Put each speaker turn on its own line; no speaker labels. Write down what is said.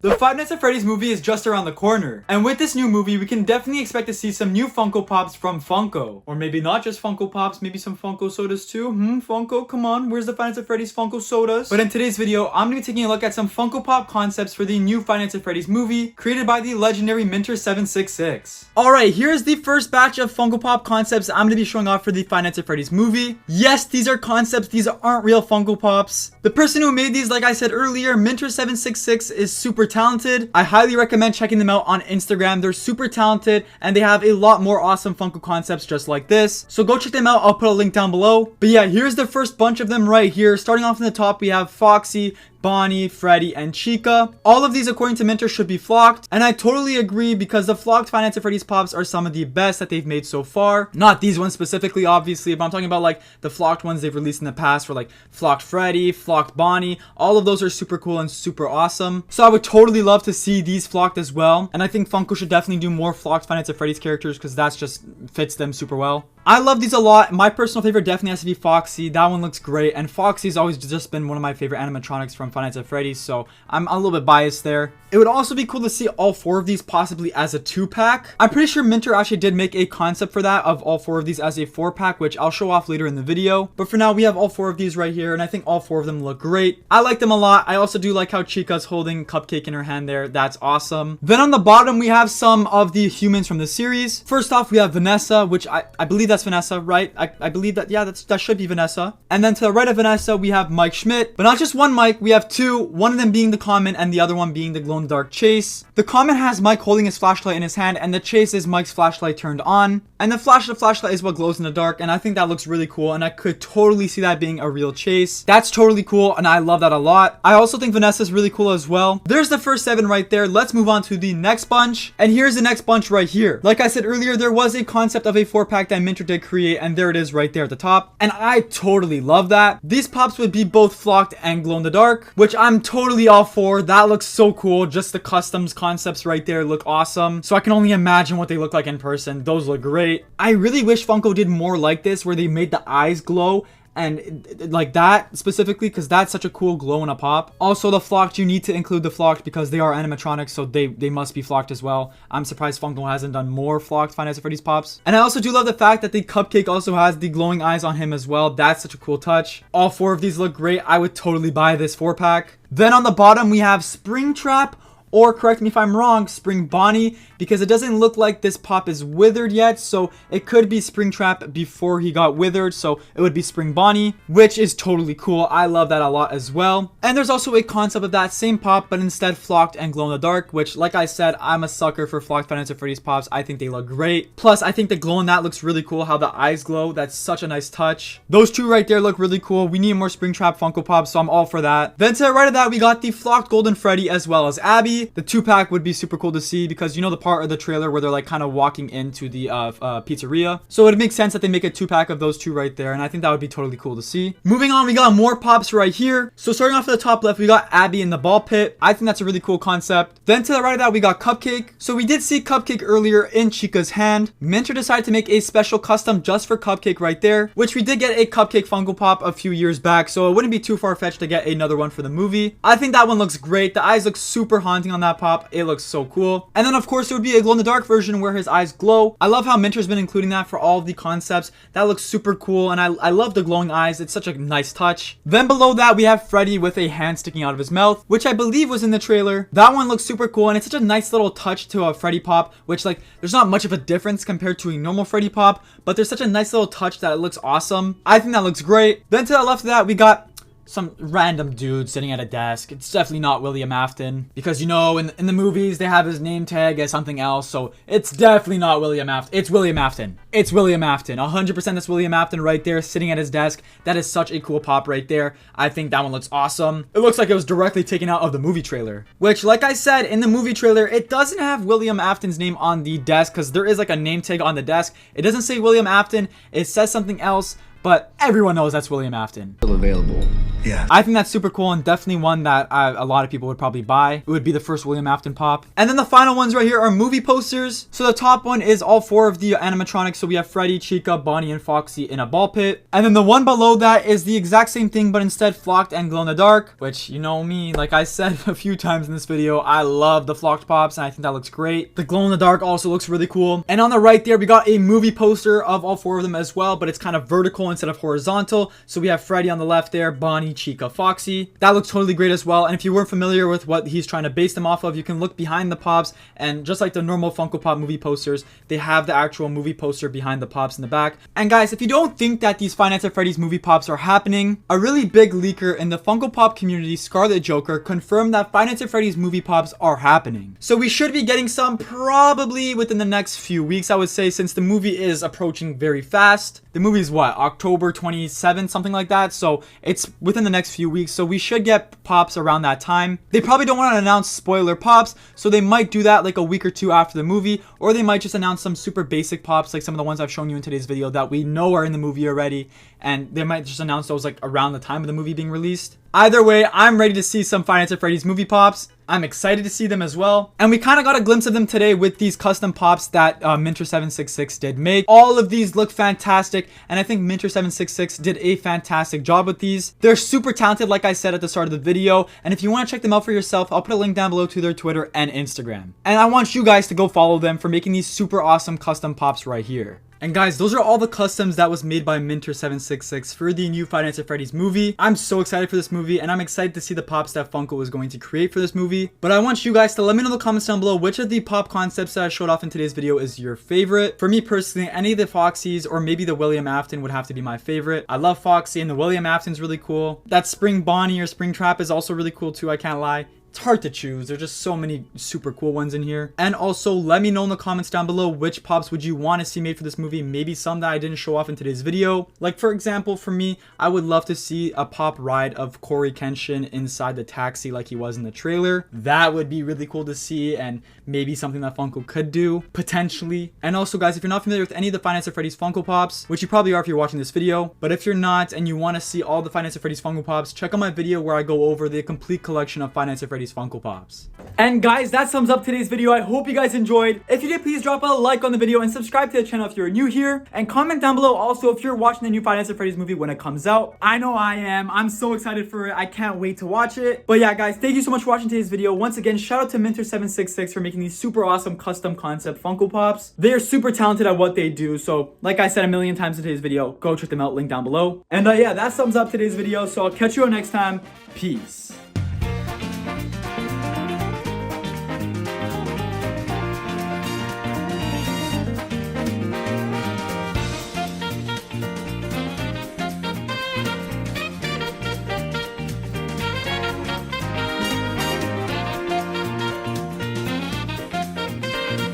The Five Nights at Freddy's movie is just around the corner, and with this new movie, we can definitely expect to see some new Funko Pops from Funko. Or maybe not just Funko Pops, maybe some Funko Sodas too. Funko, come on, where's the Five Nights at Freddy's Funko Sodas? But in today's video, I'm going to be taking a look at some Funko Pop concepts for the new Five Nights at Freddy's movie, created by the legendary Minter766. Alright, here's the first batch of Funko Pop concepts I'm going to be showing off for the Five Nights at Freddy's movie. Yes, these are concepts, these aren't real Funko Pops. The person who made these, like I said earlier, Minter766, is super talented. I highly recommend checking them out on Instagram. They're super talented and they have a lot more awesome Funko concepts just like this. So go check them out. I'll put a link down below. But yeah, here's the first bunch of them right here. Starting off in the top, we have Foxy, Bonnie, Freddy, and Chica. All of these, according to Minter, should be flocked, and I totally agree because the flocked Five Nights at Freddy's Pops are some of the best that they've made so far. Not these ones specifically, obviously, but I'm talking about like the flocked ones they've released in the past for like flocked Freddy, flocked Bonnie. All of those are super cool and super awesome. So I would totally love to see these flocked as well, and I think Funko should definitely do more flocked Five Nights at Freddy's characters because that's just fits them super well. I love these a lot. My personal favorite definitely has to be Foxy. That one looks great, and Foxy's always just been one of my favorite animatronics from Five Nights at Freddy's, so I'm a little bit biased there. It would also be cool to see all four of these possibly as a 2-pack. I'm pretty sure Minter actually did make a concept for that of all four of these as a 4-pack, which I'll show off later in the video. But for now, we have all four of these right here, and I think all four of them look great. I like them a lot. I also do like how Chica's holding Cupcake in her hand there. That's awesome. Then on the bottom, we have some of the humans from the series. First off, we have Vanessa, which I believe that's Vanessa, right? I believe that, yeah, that should be Vanessa. And then to the right of Vanessa, we have Mike Schmidt. But not just one Mike, we have two. One of them being the Common and the other one being the glow-in-the-dark Chase. The Common has Mike holding his flashlight in his hand, and the Chase is Mike's flashlight turned on. And the flashlight is what glows in the dark, and I think that looks really cool, and I could totally see that being a real Chase. That's totally cool, and I love that a lot. I also think Vanessa's really cool as well. There's the first 7 right there. Let's move on to the next bunch, and here's the next bunch right here. Like I said earlier, there was a concept of a 4-pack that Minter did create, and there it is right there at the top, and I totally love that. These pops would be both flocked and glow in the dark, which I'm totally all for. That looks so cool. Just the customs concepts right there look awesome, so I can only imagine what they look like in person. Those look great. I really wish Funko did more like this, where they made the eyes glow and like that specifically, because that's such a cool glow in a pop. Also, the flocked, you need to include the flocked because they are animatronics, so they must be flocked as well. I'm surprised Funko hasn't done more flocked Five Nights at Freddy's Pops. And I also do love the fact that the Cupcake also has the glowing eyes on him as well. That's such a cool touch. All four of these look great. I would totally buy this 4-pack. Then on the bottom, we have Springtrap, or correct me if I'm wrong, Spring Bonnie, because it doesn't look like this pop is withered yet, so it could be Springtrap before he got withered, so it would be Spring Bonnie, which is totally cool. I love that a lot as well. And there's also a concept of that same pop, but instead flocked and glow in the dark, which, like I said, I'm a sucker for flocked Five Nights at Freddy's pops. I think they look great. Plus, I think the glow in that looks really cool, how the eyes glow. That's such a nice touch. Those two right there look really cool. We need more Springtrap Funko Pops, so I'm all for that. Then to the right of that, we got the flocked Golden Freddy as well as Abby. The 2-pack would be super cool to see because you know the part of the trailer where they're like kind of walking into the pizzeria, so it makes sense that they make a 2-pack of those two right there, and I think that would be totally cool to see. Moving on, we got more pops right here. So starting off at the top left, we got Abby in the ball pit. I think that's a really cool concept. Then to the right of that, we got Cupcake. So we did see Cupcake earlier in Chica's hand. Minter decided to make a special custom just for Cupcake right there, which we did get a Cupcake Funko Pop a few years back, so it wouldn't be too far-fetched to get another one for the movie. I think that one looks great. The eyes look super haunting on that pop. It looks so cool. And then of course there would be a glow-in-the-dark version where his eyes glow. I love how Minter's been including that for all of the concepts. That looks super cool, and I love the glowing eyes. It's such a nice touch. Then below that, we have Freddy with a hand sticking out of his mouth, which I believe was in the trailer. That one looks super cool, and it's such a nice little touch to a Freddy pop, which like there's not much of a difference compared to a normal Freddy pop, but there's such a nice little touch that it looks awesome. I think that looks great. Then to the left of that, we got some random dude sitting at a desk. It's definitely not William Afton, because you know in the movies they have his name tag as something else, so it's definitely not William Afton. It's William Afton. It's William Afton. 100% that's William Afton right there sitting at his desk. That is such a cool pop right there. I think that one looks awesome. It looks like it was directly taken out of the movie trailer, which, like I said, in the movie trailer it doesn't have William Afton's name on the desk because there is like a name tag on the desk. It doesn't say William Afton. It says something else. but everyone knows that's William Afton.
Still available.
Yeah.
I think that's super cool and definitely one that a lot of people would probably buy. It would be the first William Afton pop. And then the final ones right here are movie posters. So the top one is all 4 of the animatronics. So we have Freddy, Chica, Bonnie, and Foxy in a ball pit. And then the one below that is the exact same thing, but instead flocked and glow in the dark, which, you know me, like I said a few times in this video, I love the flocked pops and I think that looks great. The glow in the dark also looks really cool. And on the right there, we got a movie poster of all 4 of them as well, but it's kind of vertical instead of horizontal. So we have Freddy on the left there, Bonnie, Chica, Foxy. That looks totally great as well. And if you weren't familiar with what he's trying to base them off of, you can look behind the pops, and just like the normal Funko Pop movie posters, they have the actual movie poster behind the pops in the back. And guys, if you don't think that these Five Nights at Freddy's movie pops are happening, a really big leaker in the Funko Pop community, Scarlet Joker, confirmed that Five Nights at Freddy's movie pops are happening. So we should be getting some probably within the next few weeks, I would say, since the movie is approaching very fast. The movie is what, October 27th, something like that. So it's within the next few weeks. So we should get pops around that time. They probably don't want to announce spoiler pops, so they might do that like a week or 2 after the movie, or they might just announce some super basic pops like some of the ones I've shown you in today's video that we know are in the movie already, and they might just announce those like around the time of the movie being released. Either way, I'm ready to see some Five Nights at Freddy's movie pops. I'm excited to see them as well. And we kind of got a glimpse of them today with these custom pops that Minter766 did make. All of these look fantastic, and I think Minter766 did a fantastic job with these. They're super talented, like I said at the start of the video, and if you want to check them out for yourself, I'll put a link down below to their Twitter and Instagram. And I want you guys to go follow them for making these super awesome custom pops right here. And guys, those are all the customs that was made by Minter766 for the new Five Nights at Freddy's movie. I'm so excited for this movie, and I'm excited to see the pops that Funko is going to create for this movie. But I want you guys to let me know in the comments down below which of the pop concepts that I showed off in today's video is your favorite. For me personally, any of the Foxies or maybe the William Afton would have to be my favorite. I love Foxy, and the William Afton's really cool. That Spring Bonnie or Spring Trap is also really cool too, I can't lie. It's hard to choose. There's just so many super cool ones in here. And also let me know in the comments down below which pops would you want to see made for this movie. Maybe some that I didn't show off in today's video. Like for example, for me, I would love to see a pop ride of Corey Kenshin inside the taxi like he was in the trailer. That would be really cool to see, and maybe something that Funko could do potentially. And also guys, if you're not familiar with any of the Five Nights at Freddy's Funko Pops, which you probably are if you're watching this video, but if you're not and you want to see all the Five Nights at Freddy's Funko Pops, check out my video where I go over the complete collection of Five Nights at Freddy's Funko Pops. And guys, that sums up today's video. I hope you guys enjoyed. If you did, please drop a like on the video and subscribe to the channel if you're new here, and comment down below also if you're watching the new Five Nights at Freddy's movie when it comes out. I know I am. I'm so excited for it. I can't wait to watch it. But yeah guys, thank you so much for watching today's video. Once again, shout out to Minter766 for making these super awesome custom concept Funko Pops. They're super talented at what they do, so like I said a million times in today's video, go check them out, link down below. And yeah, that sums up today's video, so I'll catch you on next time. Peace.